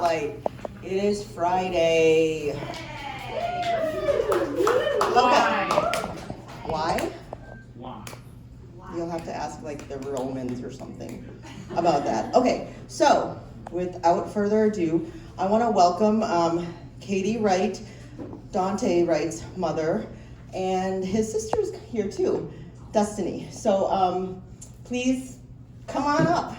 right. It is Friday. Why? Why? You'll have to ask like the Romans or something about that. Okay, so without further ado, I want to welcome Katie Wright, Dante Wright's mother, and his sister's here too, Destiny. So please come on up.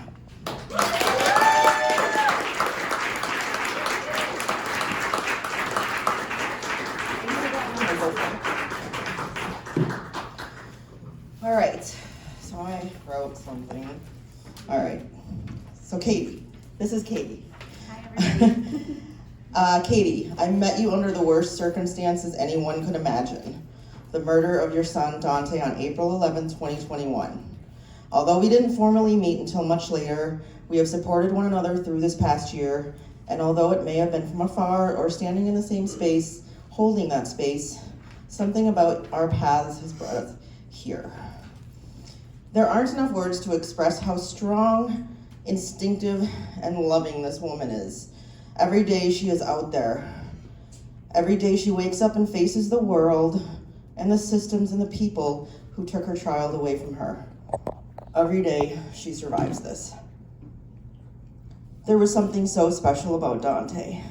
All right, so I wrote something. All right, so Katie, this is Katie. Hi, everybody. Katie, I met you under the worst circumstances anyone could imagine. The murder of your son, Dante, on April 11, 2021. Although we didn't formally meet until much later, we have supported one another through this past year, and although it may have been from afar or standing in the same space, holding that space, something about our paths has brought us here. There aren't enough words to express how strong, instinctive, and loving this woman is. Every day she is out there. Every day she wakes up and faces the world and the systems and the people who took her child away from her. Every day she survives this. There was something so special about Dante.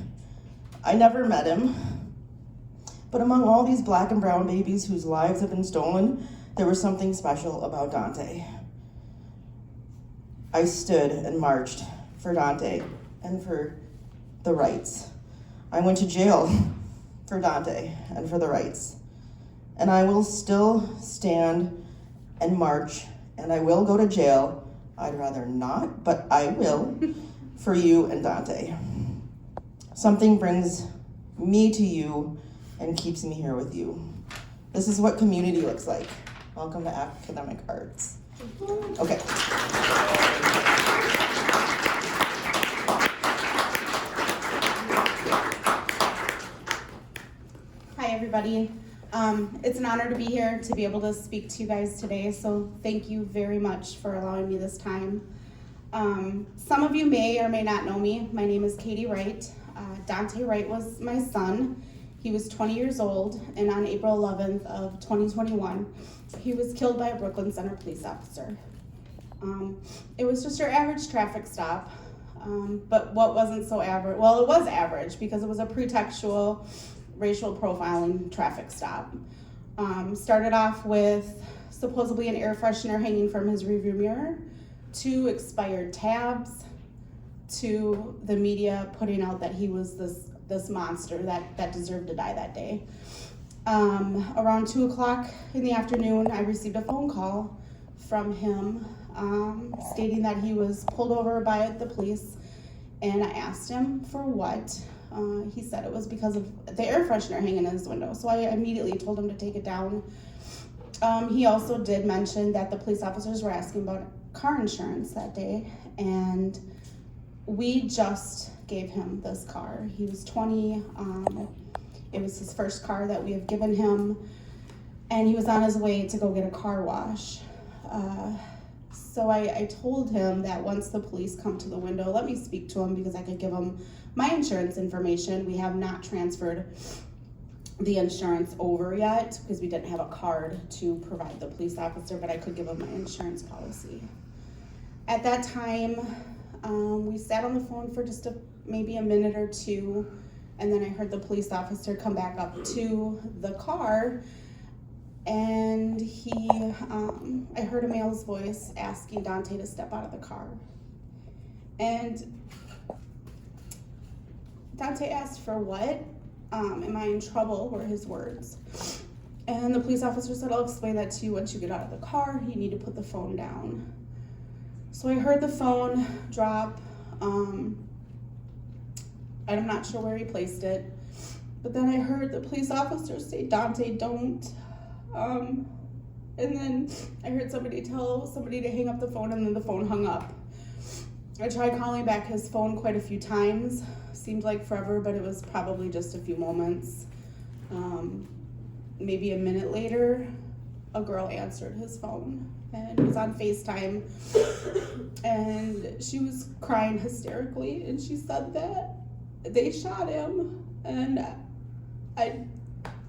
I never met him, but among all these black and brown babies whose lives have been stolen, there was something special about Dante. I stood and marched for Dante and for the rights. I went to jail for Dante and for the rights. And I will still stand and march, and I will go to jail. I'd rather not, but I will, for you and Dante. Something brings me to you and keeps me here with you. This is what community looks like. Welcome to Academic Arts. Okay. Hi, everybody. It's an honor to be here to be able to speak to you guys today, so thank you very much for allowing me this time. Some of you may or may not know me. My name is Katie Wright. Dante Wright was my son. He was 20 years old, and on April 11th of 2021, he was killed by a Brooklyn Center police officer. It was just your average traffic stop, but what wasn't so average, well, it was average because it was a pretextual racial profiling traffic stop. Started off with supposedly an air freshener hanging from his rearview mirror, to expired tabs, to the media putting out that he was this monster that deserved to die that day. Around 2 o'clock in the afternoon, I received a phone call from him stating that he was pulled over by the police, and I asked him for what. He said it was because of the air freshener hanging in his window, so I immediately told him to take it down. He also did mention that the police officers were asking about car insurance that day, and we just gave him this car. He was 20. It was his first car that we have given him, and he was on his way to go get a car wash. So I told him that once the police come to the window, let me speak to him because I could give him my insurance information. We have not transferred the insurance over yet because we didn't have a card to provide the police officer, but I could give him my insurance policy. At that time, we sat on the phone for just maybe a minute or two, and then I heard the police officer come back up to the car, and I heard a male's voice asking Dante to step out of the car. And Dante asked for what? Am I in trouble, were his words. And the police officer said, I'll explain that to you once you get out of the car. You need to put the phone down. So I heard the phone drop. I'm not sure where he placed it. But then I heard the police officer say, Dante, don't. And then I heard somebody tell somebody to hang up the phone, and then the phone hung up. I tried calling back his phone quite a few times. Seemed like forever, but it was probably just a few moments. Maybe a minute later, a girl answered his phone, and it was on FaceTime, and she was crying hysterically, and she said that they shot him, and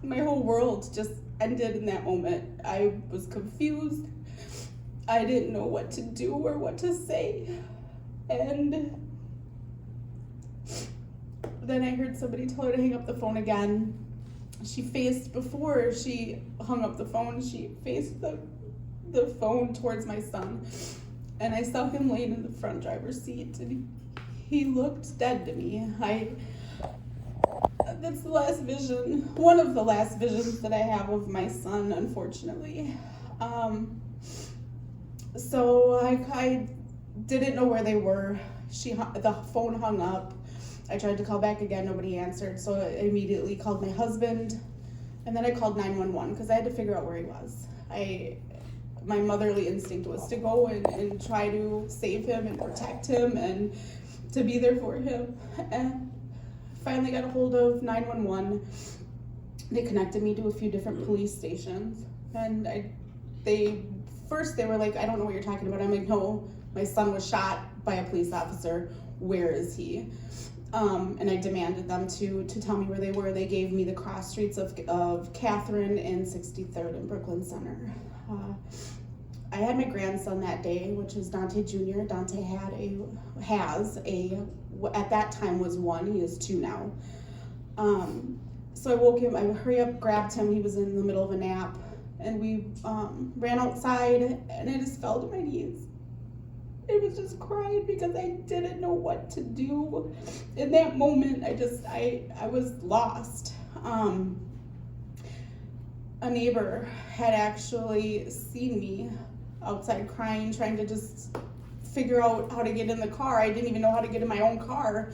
my whole world just ended in that moment. I was confused. I didn't know what to do or what to say. And then I heard somebody tell her to hang up the phone again. Before she hung up the phone, she faced the phone towards my son. And I saw him laying in the front driver's seat, and he looked dead to me. That's the last vision, one of the last visions that I have of my son, unfortunately. So I didn't know where they were. The phone hung up. I tried to call back again, nobody answered, so I immediately called my husband, and then I called 911 because I had to figure out where he was. My motherly instinct was to go and try to save him and protect him and to be there for him. And finally got a hold of 911. They connected me to a few different police stations, and they were like, I don't know what you're talking about. I'm like, no, my son was shot by a police officer. Where is he? And I demanded them to tell me where they were. They gave me the cross streets of Catherine and 63rd in Brooklyn Center. I had my grandson that day, which is Dante Jr. Dante at that time was 1, he is 2 now. So I woke him, I hurry up, grabbed him, he was in the middle of a nap, and we ran outside, and I just fell to my knees. I was just crying because I didn't know what to do. In that moment, I was lost. A neighbor had actually seen me outside crying, trying to just figure out how to get in the car. I didn't even know how to get in my own car.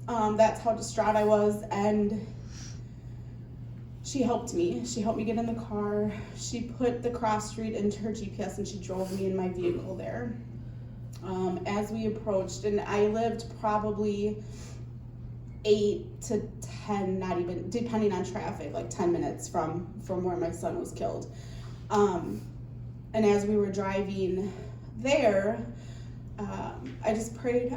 That's how distraught I was, and she helped me. She helped me get in the car. She put the cross street into her GPS, and she drove me in my vehicle there. As we approached, and I lived probably 8 to 10, not even, depending on traffic, like 10 minutes from where my son was killed. And as we were driving there, I just prayed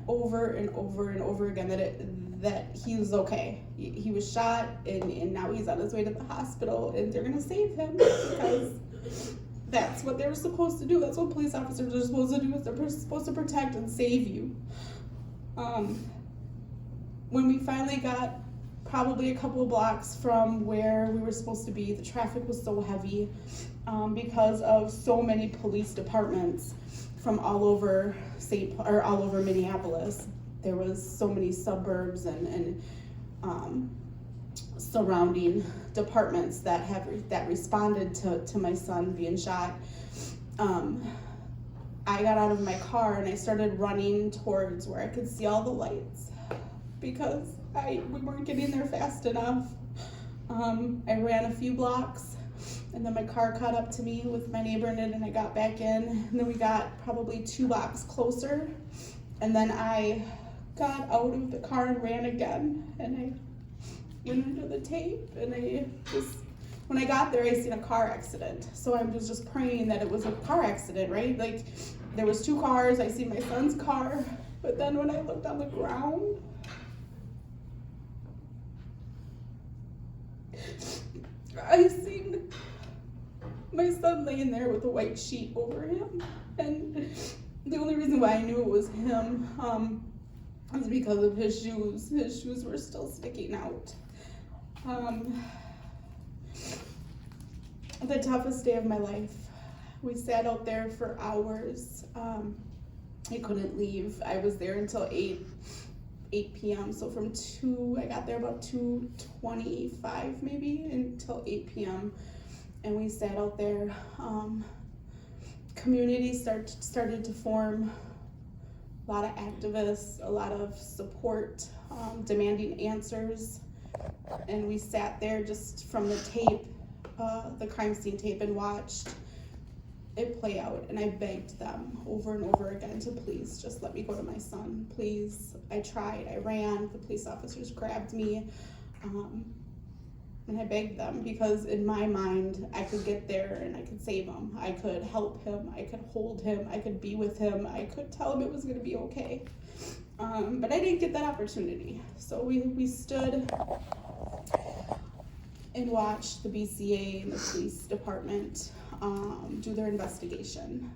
over and over and over again that he was okay. He was shot, and now he's on his way to the hospital, and they're gonna save him because that's what they're supposed to do. That's what police officers are supposed to do. Is they're supposed to protect and save you. When we finally got probably a couple of blocks from where we were supposed to be, the traffic was so heavy because of so many police departments from all over all over Minneapolis. There was so many suburbs and surrounding departments that responded to my son being shot. I got out of my car and I started running towards where I could see all the lights because we weren't getting there fast enough. I ran a few blocks, and then my car caught up to me with my neighbor in it, and I got back in, and then we got probably 2 blocks closer, and then I got out of the car and ran again, and I went into the tape, and when I got there, I seen a car accident. So I was just praying that it was a car accident, right? Like, there was 2 cars, I seen my son's car, but then when I looked on the ground, I seen my son laying there with a white sheet over him, and the only reason why I knew it was him was because of his shoes. His shoes were still sticking out. The toughest day of my life. We sat out there for hours. I couldn't leave. I was there until 8 p.m. So from 2, I got there about 2:25 maybe until 8 p.m. And we sat out there. Community started to form. A lot of activists, a lot of support, demanding answers. And we sat there just from the tape, the crime scene tape, and watched it play out. And I begged them over and over again to please just let me go to my son, please. I tried, I ran, the police officers grabbed me, and I begged them because in my mind, I could get there and I could save him. I could help him, I could hold him, I could be with him, I could tell him it was gonna be okay. But I didn't get that opportunity. So we stood and watched the BCA and the police department do their investigation.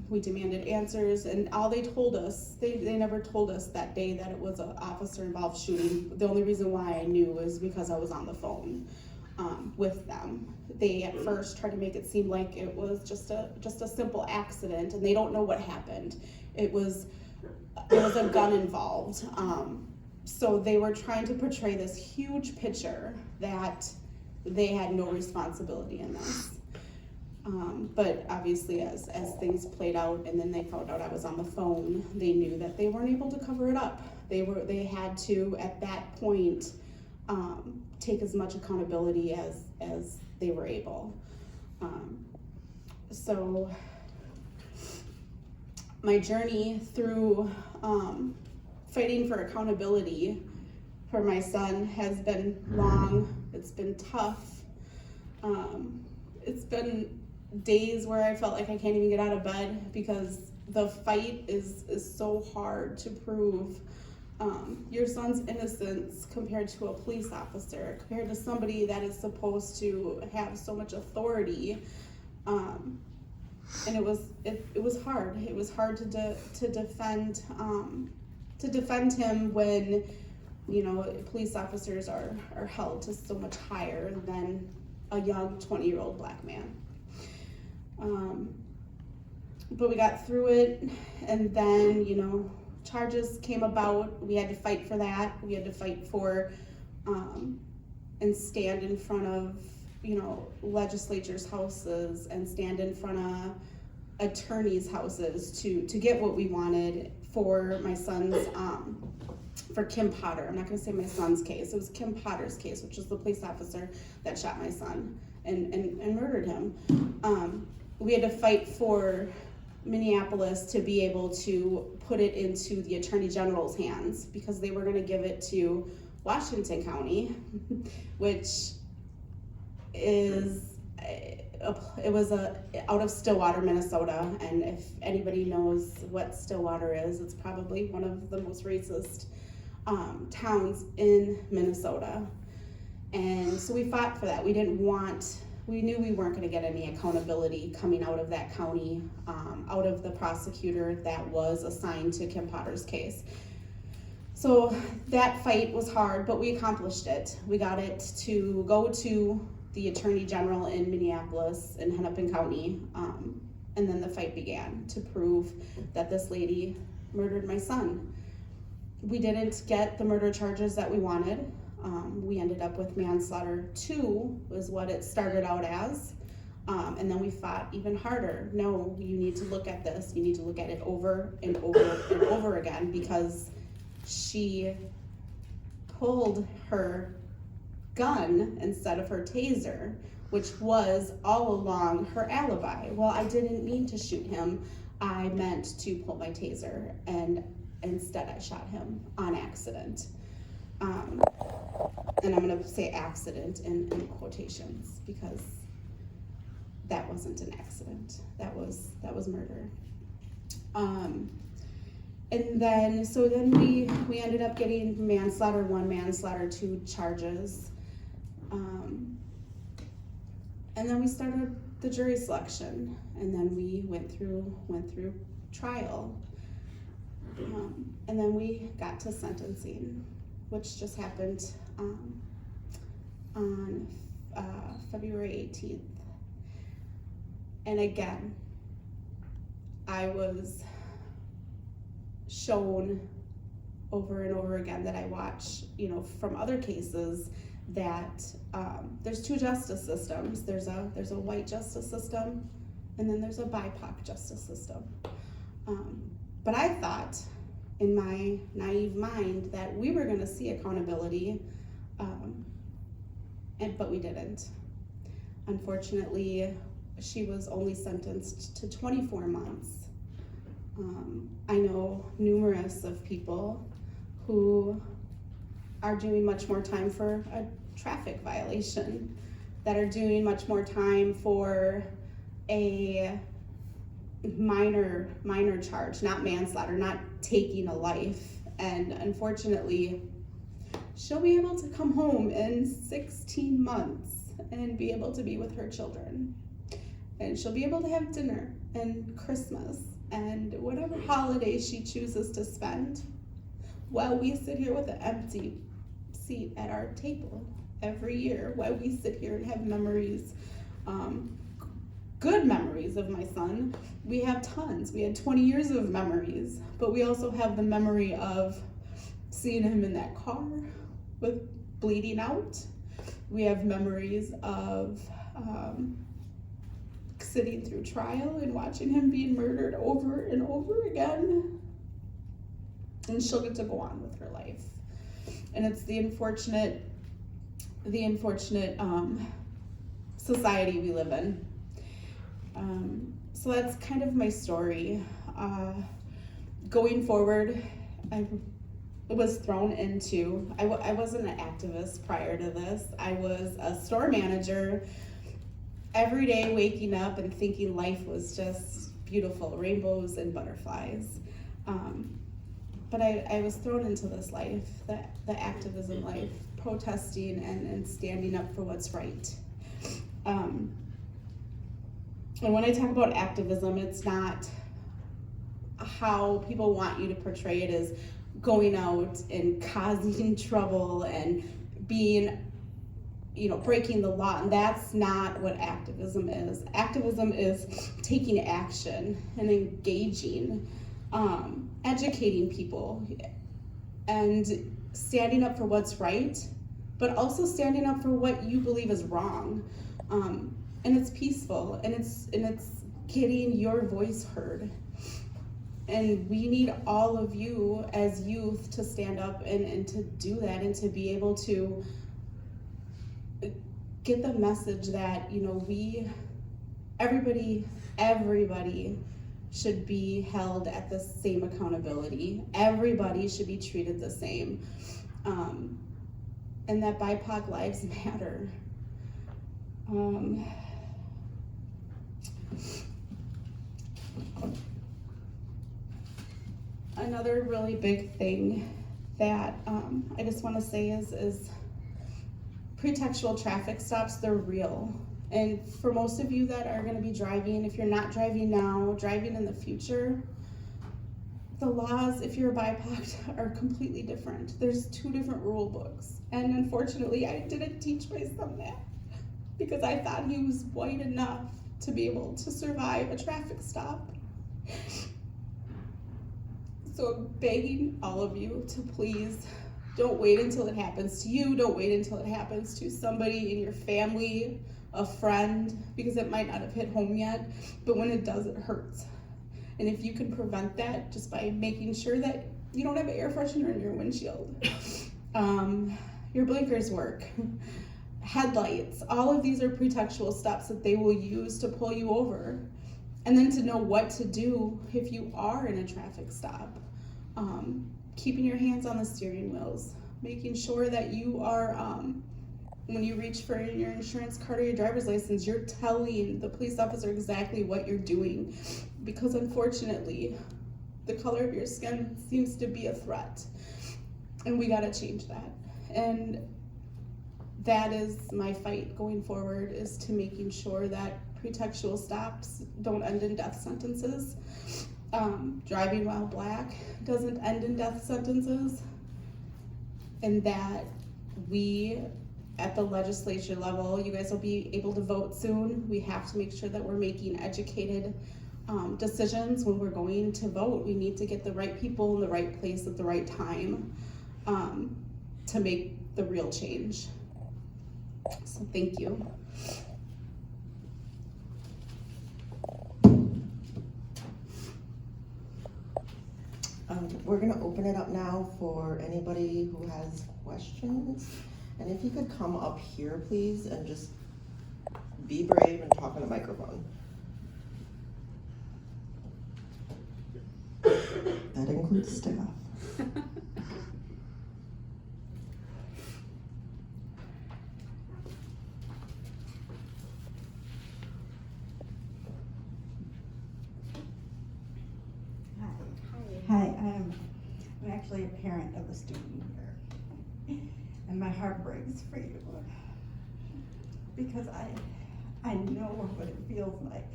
We demanded answers, and all they told us, they never told us that day that it was an officer-involved shooting. The only reason why I knew was because I was on the phone with them. They at first tried to make it seem like it was just a simple accident, and they don't know what happened. There was a gun involved. So they were trying to portray this huge picture that they had no responsibility in this. But obviously as things played out and then they found out I was on the phone, they knew that they weren't able to cover it up. They had to, at that point, take as much accountability as they were able. So my journey through fighting for accountability for my son has been long. It's been tough. It's been days where I felt like I can't even get out of bed because the fight is so hard to prove your son's innocence compared to a police officer, compared to somebody that is supposed to have so much authority. And it was hard. It was hard to defend him when, you know, police officers are held to so much higher than a young 20-year-old black man. But we got through it, and then, you know, charges came about. We had to fight for that. We had to fight for and stand in front of, you know, legislatures' houses and stand in front of attorneys' houses to get what we wanted for my son's, for Kim Potter. I'm not gonna say my son's case. It was Kim Potter's case, which is the police officer that shot my son and murdered him. We had to fight for Minneapolis to be able to put it into the Attorney General's hands because they were gonna give it to Washington County, which is, it was out of Stillwater, Minnesota, and if anybody knows what Stillwater is, it's probably one of the most racist towns in Minnesota. And so we fought for that. We knew we weren't going to get any accountability coming out of that county, out of the prosecutor that was assigned to Kim Potter's case. So that fight was hard, but we accomplished it. We got it to go to the Attorney General in Minneapolis in Hennepin County, and then the fight began to prove that this lady murdered my son. We didn't get the murder charges that we wanted. We ended up with manslaughter 2 was what it started out as, and then we fought even harder. No, you need to look at this. You need to look at it over and over and over again because she pulled her gun instead of her taser, which was all along her alibi. Well, I didn't mean to shoot him. I meant to pull my taser, and instead I shot him on accident. And I'm gonna say accident in quotations because that wasn't an accident. That was murder. And then, so then we ended up getting manslaughter 1, manslaughter 2 charges. And then we started the jury selection, and then we went through trial. And then we got to sentencing, which just happened on February 18th. And again, I was shown over and over again that I watch, you know, from other cases that there's 2 justice systems. There's a white justice system, and then there's a BIPOC justice system. But I thought, in my naive mind, that we were going to see accountability, but we didn't. Unfortunately, she was only sentenced to 24 months. I know numerous of people who are doing much more time for a traffic violation, that are doing much more time for a minor charge, not manslaughter, not taking a life. And unfortunately, she'll be able to come home in 16 months and be able to be with her children. And she'll be able to have dinner and Christmas and whatever holiday she chooses to spend while we sit here with an empty seat at our table every year, while we sit here and have memories, good memories of my son. We have tons. We had 20 years of memories, but we also have the memory of seeing him in that car with bleeding out. We have memories of sitting through trial and watching him being murdered over and over again. And she'll get to go on with her life. And it's the unfortunate society we live in. So that's kind of my story. Going forward, I was thrown into, I wasn't an activist prior to this. I was a store manager, every day waking up and thinking life was just beautiful, rainbows and butterflies. But I was thrown into this life, the activism life, protesting and standing up for what's right. And when I talk about activism, it's not how people want you to portray it as going out and causing trouble and being, breaking the law. And that's not what activism is. Activism is taking action and engaging, educating people, and standing up for what's right, but also standing up for what you believe is wrong. And it's peaceful, and it's getting your voice heard. And we need all of you as youth to stand up and to do that, and to be able to get the message that, everybody should be held at the same accountability. Everybody should be treated the same. And that BIPOC lives matter. Another really big thing that I just want to say is pretextual traffic stops, they're real. And for most of you that are going to be driving, if you're not driving now, driving in the future, the laws, if you're a BIPOC, are completely different. There's 2 different rule books. And unfortunately, I didn't teach my son that because I thought he was white enough to be able to survive a traffic stop. So I'm begging all of you to please don't wait until it happens to you. Don't wait until it happens to somebody in your family, a friend, because it might not have hit home yet, but when it does, it hurts. And if you can prevent that just by making sure that you don't have an air freshener in your windshield, your blinkers work, headlights, all of these are pretextual stops that they will use to pull you over. And then to know what to do if you are in a traffic stop. Keeping your hands on the steering wheels, making sure that you are, when you reach for your insurance card or your driver's license, you're telling the police officer exactly what you're doing. Because unfortunately, the color of your skin seems to be a threat. And we gotta change that. And that is my fight going forward, is to making sure that pretextual stops don't end in death sentences. Driving while black doesn't end in death sentences. And that we, at the legislature level, you guys will be able to vote soon. We have to make sure that we're making educated decisions when we're going to vote. We need to get the right people in the right place at the right time to make the real change. So thank you. We're gonna open it up now for anybody who has questions. And if you could come up here, please, and just be brave and talk on the microphone. That includes staff. Hi, parent of a student here. And my heart breaks for you. Because I know what it feels like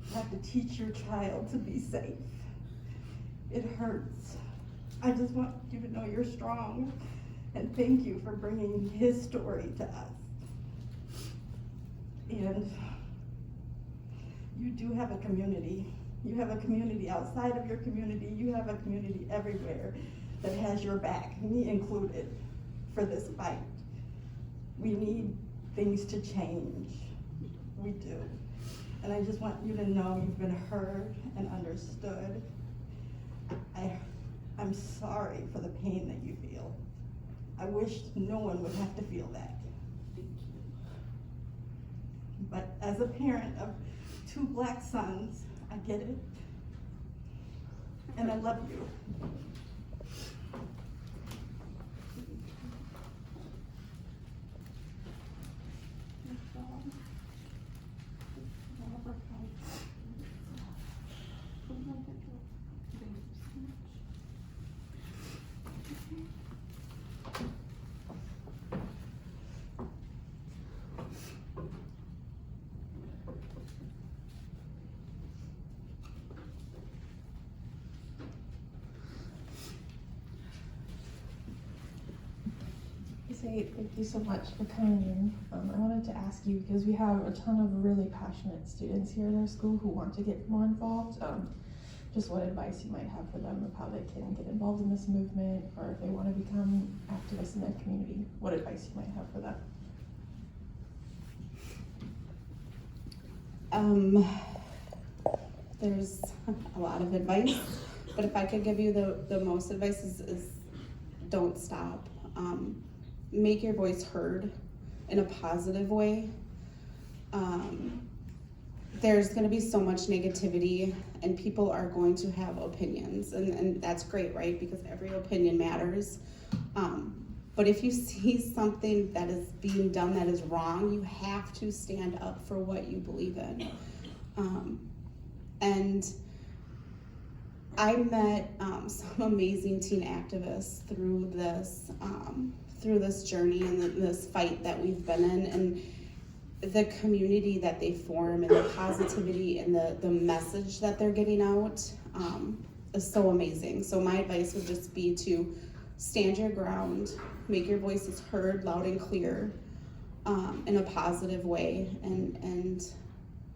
to have to teach your child to be safe. It hurts. I just want you to know you're strong. And thank you for bringing his story to us. And you do have a community. You have a community outside of your community. You have a community everywhere that has your back, me included, for this fight. We need things to change. We do. And I just want you to know you've been heard and understood. I'm sorry for the pain that you feel. I wish no one would have to feel that. But as a parent of 2 black sons, I get it. And I love you. Thank you so much for coming in. I wanted to ask you, because we have a ton of really passionate students here at our school who want to get more involved, just what advice you might have for them of how they can get involved in this movement, or if they want to become activists in their community, what advice you might have for them? There's a lot of advice, but if I could give you the most advice is don't stop. Make your voice heard in a positive way. There's going to be so much negativity, and people are going to have opinions, and that's great, right? Because every opinion matters. But if you see something that is being done that is wrong, you have to stand up for what you believe in. And I met some amazing teen activists through this journey and this fight that we've been in, and the community that they form and the positivity and the message that they're getting out is so amazing. So my advice would just be to stand your ground, make your voices heard loud and clear in a positive way, and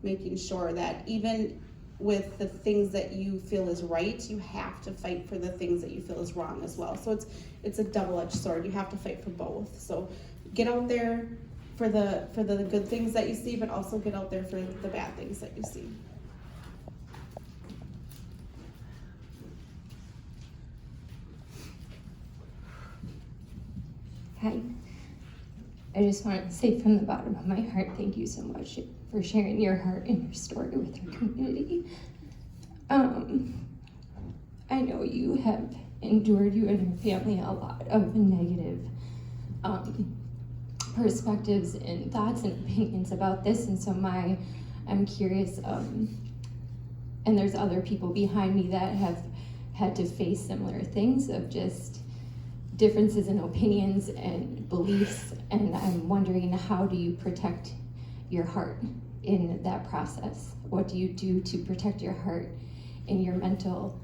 making sure that even with the things that you feel is right, you have to fight for the things that you feel is wrong as well. So it's a double-edged sword. You have to fight for both. So get out there for the good things that you see, but also get out there for the bad things that you see. Hi. I just want to say from the bottom of my heart, thank you so much for sharing your heart and your story with your community. I know you have endured, you and your family, a lot of negative perspectives and thoughts and opinions about this, and so I'm curious, and there's other people behind me that have had to face similar things of just differences in opinions and beliefs, and I'm wondering, how do you protect your heart in that process? What do you do to protect your heart and your mental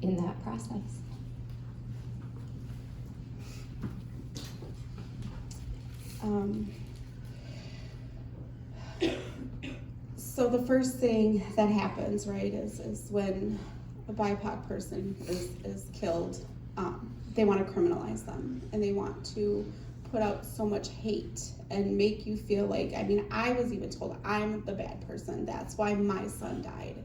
in that process? So the first thing that happens, right, is when a BIPOC person is killed, they want to criminalize them, and they want to put out so much hate and make you feel like, I mean, I was even told I'm the bad person. That's why my son died.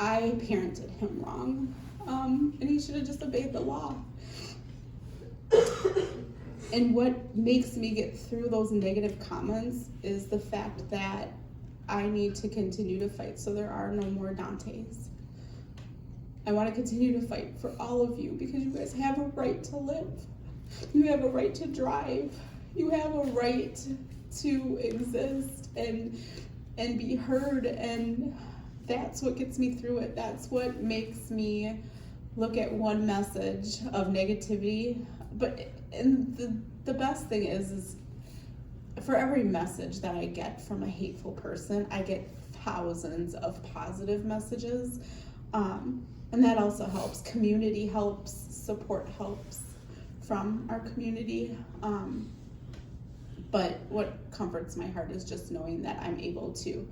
I parented him wrong, and he should have just obeyed the law. And what makes me get through those negative comments is the fact that I need to continue to fight so there are no more Dantes. I want to continue to fight for all of you, because you guys have a right to live. You have a right to drive. You have a right to exist and be heard, and that's what gets me through it. That's what makes me look at one message of negativity, but and the best thing is for every message that I get from a hateful person, I get thousands of positive messages, and that also helps. Community helps, support helps from our community, but what comforts my heart is just knowing that I'm able to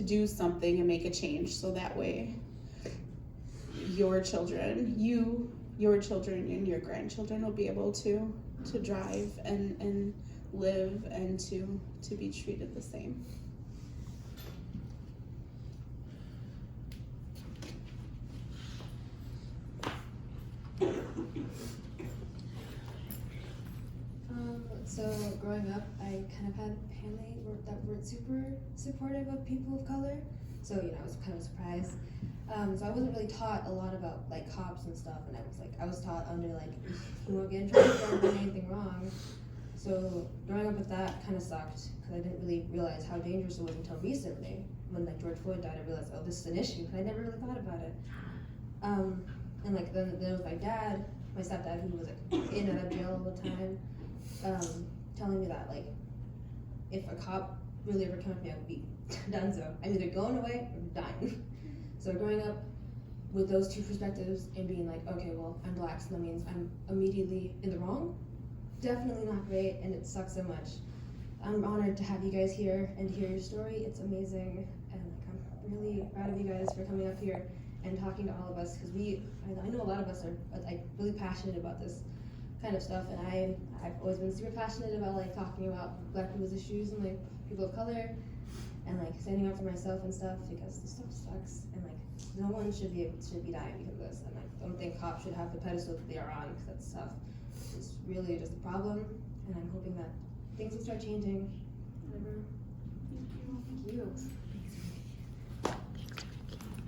do something and make a change, so that way your children, your children and your grandchildren will be able to drive and live and to be treated the same. So growing up, I kind of had family that weren't super supportive of people of color. So I was kind of surprised. So I wasn't really taught a lot about like cops and stuff, and I was taught under like you won't get in trouble for doing anything wrong. So growing up with that kind of sucked because I didn't really realize how dangerous it was until recently when like George Floyd died. I realized, oh, this is an issue, but I never really thought about it. And like then with my dad, my stepdad, who was like in and out of jail all the time, telling me that like if a cop really ever came up to me, I would be done. So I'm either going away or dying. So growing up with those two perspectives and being like, okay, well, I'm black, so that means I'm immediately in the wrong. Definitely not great, and it sucks so much. I'm honored to have you guys here and hear your story. It's amazing, and like I'm really proud of you guys for coming up here and talking to all of us, because I know a lot of us are like really passionate about this kind of stuff, and I've always been super passionate about like talking about black people's issues and like people of color, and like standing up for myself and stuff, because this stuff sucks, and like no one should be dying because of this, and I don't think cops should have the pedestal that they are on, because that's tough. It's really just a problem, and I'm hoping that things will start changing. Whatever.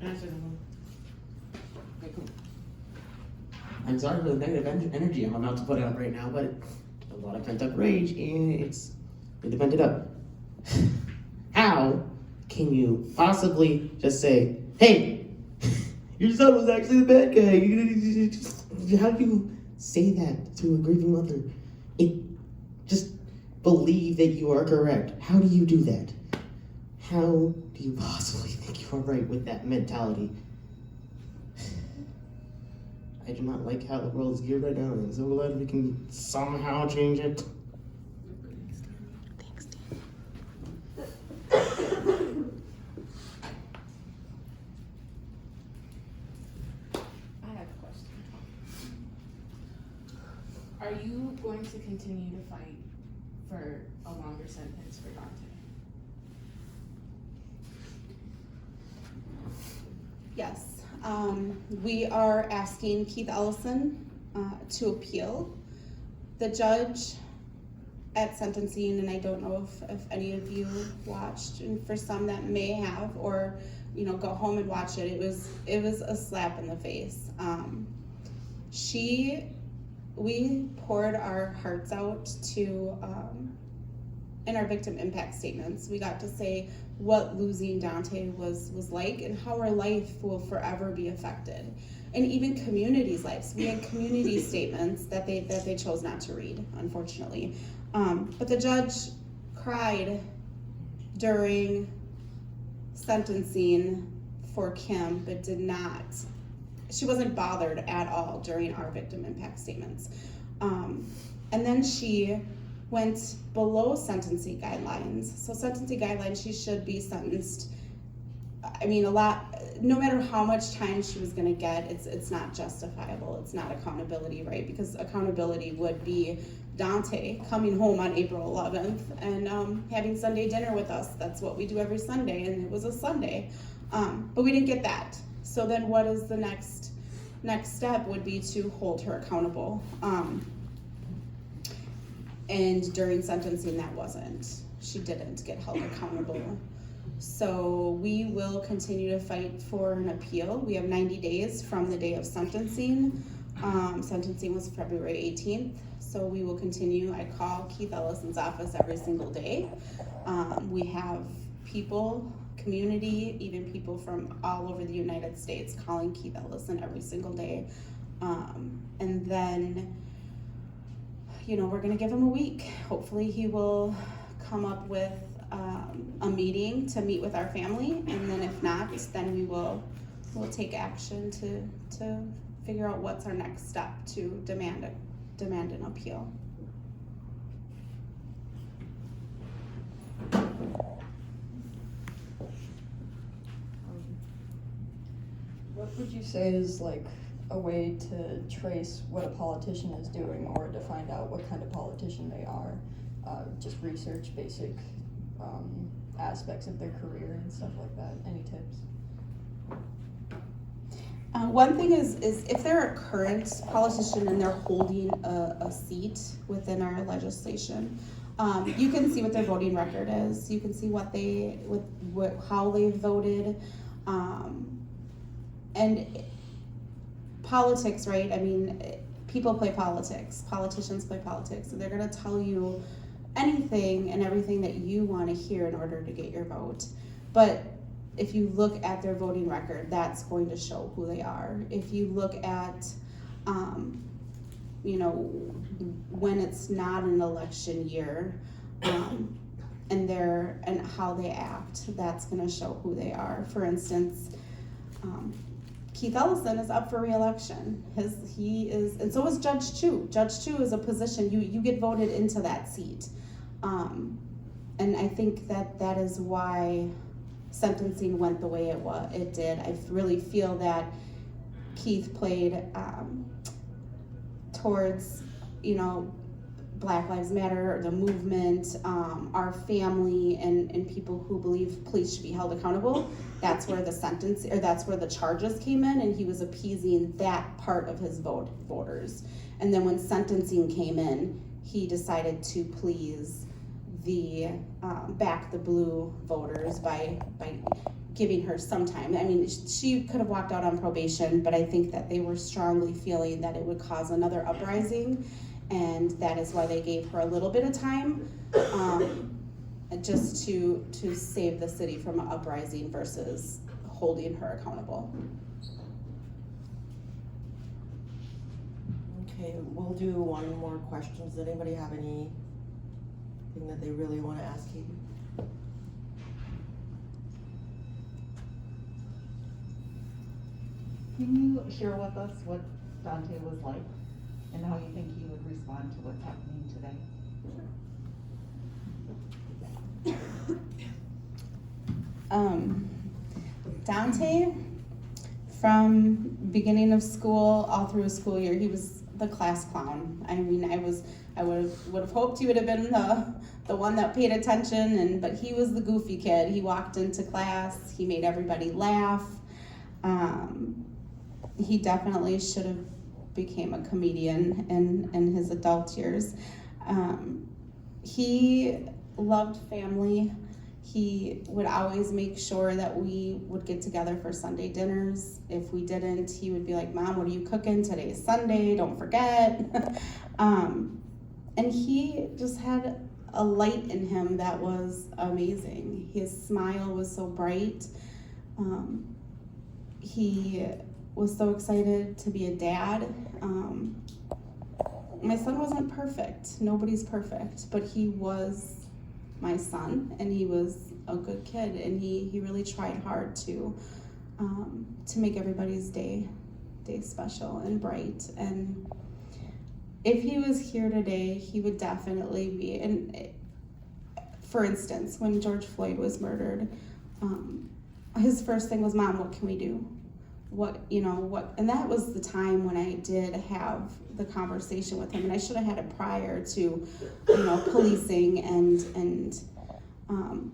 Thank you. Okay, cool. I'm sorry for the negative energy I'm about to put out right now, but a lot of pent up rage, and it's need to vent it up. How can you possibly just say, "Hey, your son was actually the bad guy"? How do you say that to a grieving mother? Just believe that you are correct. How do you do that? How do you possibly think you are right with that mentality? I do not like how the world is geared right now, and I'm so glad we can somehow change it. I have a question. Are you going to continue to fight for a longer sentence for Dante? Yes, we are asking Keith Ellison to appeal. The judge at sentencing, and I don't know if any of you watched, and for some that may have, or go home and watch it, it was a slap in the face. We poured our hearts out to in our victim impact statements. We got to say what losing Dante was like, and how our life will forever be affected, and even communities' lives. We had community statements that they chose not to read, unfortunately. But the judge cried during sentencing for Kim, but she wasn't bothered at all during our victim impact statements. And then she went below sentencing guidelines. So sentencing guidelines, she should be sentenced, no matter how much time she was gonna get, it's not justifiable, it's not accountability, right? Because accountability would be Dante coming home on April 11th and having Sunday dinner with us. That's what we do every Sunday, and it was a Sunday. But we didn't get that. So then what is the next step would be to hold her accountable. And during sentencing, she didn't get held accountable. So we will continue to fight for an appeal. We have 90 days from the day of sentencing. Sentencing was February 18th. So we will continue. I call Keith Ellison's office every single day. We have people community, even people from all over the United States calling Keith Ellison every single day. And then, you know, we're gonna give him a week. Hopefully he will come up with a meeting to meet with our family, and then if not, then we'll take action to figure out what's our next step to demand an appeal. What would you say is like a way to trace what a politician is doing, or to find out what kind of politician they are? Just research basic aspects of their career and stuff like that. Any tips? One thing is if they're a current politician and they're holding a seat within our legislation, you can see what their voting record is. You can see how they voted, and politics, right? I mean, people play politics. Politicians play politics, and they're going to tell you anything and everything that you want to hear in order to get your vote. But if you look at their voting record, that's going to show who they are. If you look at, you know, when it's not an election year, and how they act, that's going to show who they are. For instance, Keith Ellison is up for re-election. And so is Judge Chu. Judge Chu is a position, you get voted into that seat. And I think that is why sentencing went the way it did. I really feel that Keith played towards, you know, Black Lives Matter, the movement, our family, and people who believe police should be held accountable. That's where that's where the charges came in, and he was appeasing that part of his voters. And then when sentencing came in, he decided to please the back the blue voters by giving her some time. I mean, she could have walked out on probation, but I think that they were strongly feeling that it would cause another uprising, and that is why they gave her a little bit of time, just to save the city from an uprising versus holding her accountable. Okay, we'll do one more question. Does anybody have anything that they really want to ask Katie? Can you share with us what Dante was like and how you think he would respond to what's happening today? Dante, from beginning of school all through his school year, he was the class clown. I mean, I would have hoped he would have been the one that paid attention, but he was the goofy kid. He walked into class, he made everybody laugh. He definitely should have became a comedian in his adult years. He loved family. He would always make sure that we would get together for Sunday dinners. If we didn't, he would be like, "Mom, what are you cooking? Today's Sunday, don't forget." And he just had a light in him that was amazing. His smile was so bright. He was so excited to be a dad. My son wasn't perfect. Nobody's perfect, but he was my son, and he was a good kid, and he really tried hard to make everybody's day special and bright. And if he was here today, he would definitely be. And for instance, when George Floyd was murdered, his first thing was, "Mom, what can we do?" And that was the time when I did have the conversation with him, and I should have had it prior to, policing and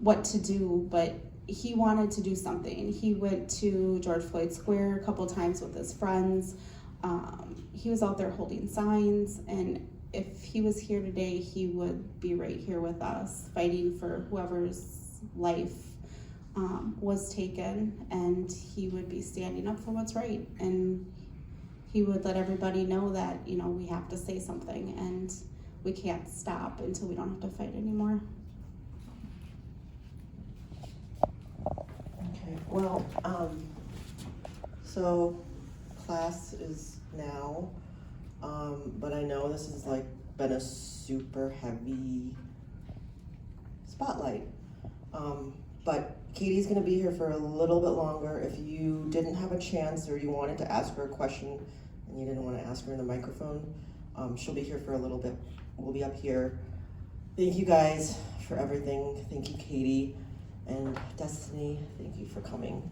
what to do, but he wanted to do something. He went to George Floyd Square a couple times with his friends. He was out there holding signs, and if he was here today, he would be right here with us, fighting for whoever's life was taken, and he would be standing up for what's right, and he would let everybody know that, we have to say something, and we can't stop until we don't have to fight anymore. Okay, well, so class is now, but I know this has like been a super heavy spotlight. But Katie's gonna be here for a little bit longer. If you didn't have a chance or you wanted to ask her a question and you didn't want to ask her in the microphone, she'll be here for a little bit. We'll be up here. Thank you guys for everything. Thank you, Katie. And Destiny, thank you for coming.